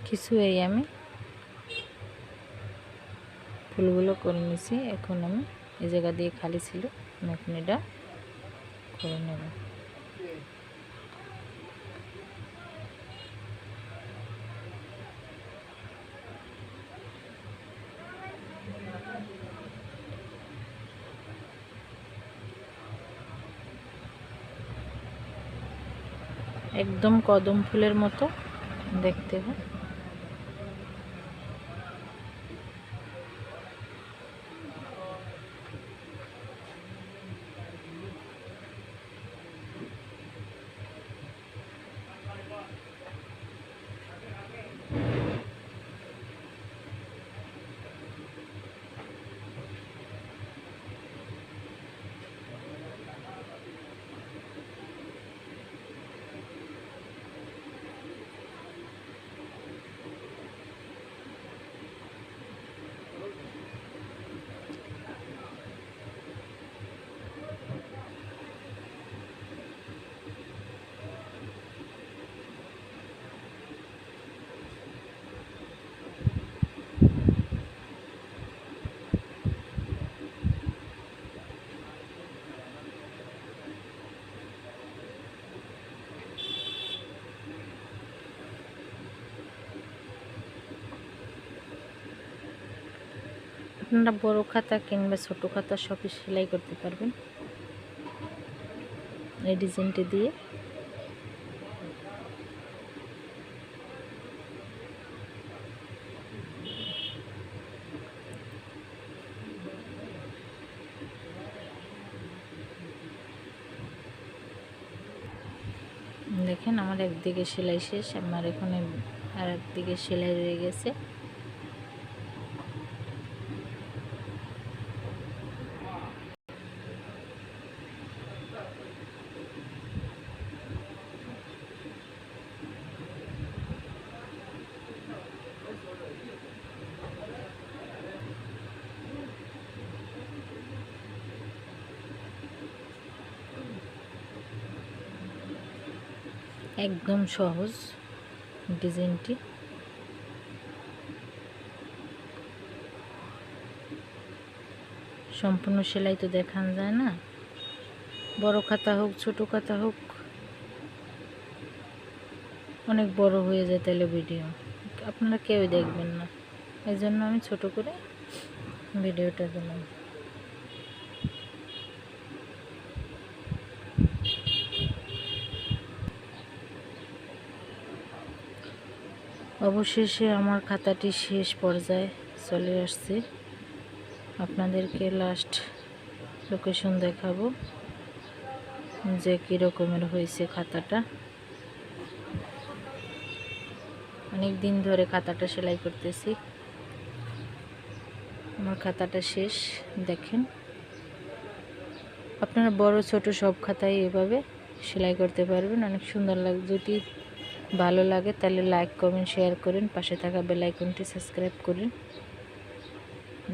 কিছু এই আমি ফুলগুলো করে নিছি। এখন আমি এই জায়গা দিয়ে খালি ছিল, আমি এখন এটা করে নেব। একদম কদম ফুলের মতো দেখতে হয়। আপনারা বড় খাতা কিংবা ছোট খাতা সবই সেলাই করতে পারবেন এই ডিজাইনটি দিয়ে। দেখেন আমার একদিকে সেলাই শেষ, আমার এখানে আর একদিকে সেলাই রয়ে গেছে। একদম সহজ ডিজাইনটি। সম্পূর্ণ সেলাই তো দেখানো যায় না, বড় খাতা হোক ছোট খাতা হোক অনেক বড় হয়ে যায়, তাহলে ভিডিও আপনারা কেউই দেখবেন না। এই জন্য আমি ছোট করে ভিডিওটা দিলাম। অবশেষে আমার খাতাটি শেষ পর্যায়ে চলে আসছে। আপনাদেরকে লাস্ট লোকেশন দেখাবো যে কী রকমের হয়েছে খাতাটা। অনেক দিন ধরে খাতাটা সেলাই করতেছি, আমার খাতাটা শেষ। দেখেন আপনারা বড় ছোট সব খাতায় এভাবে সেলাই করতে পারবেন, অনেক সুন্দর লাগে। যদি ভালো লাগে তাহলে লাইক কমেন্ট শেয়ার করেন, পাশে থাকা বেল আইকনটি সাবস্ক্রাইব করেন।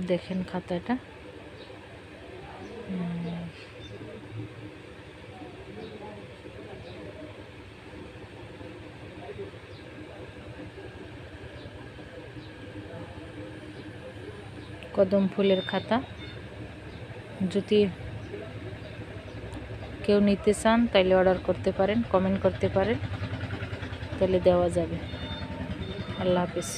দেখেন খাতাটা কদম ফুলের খাতা। যদি কেউ নিতে চান তাহলে অর্ডার করতে পারেন, কমেন্ট করতে পারেন, তাহলে দেওয়া যাবে। আল্লাহ হাফেজ।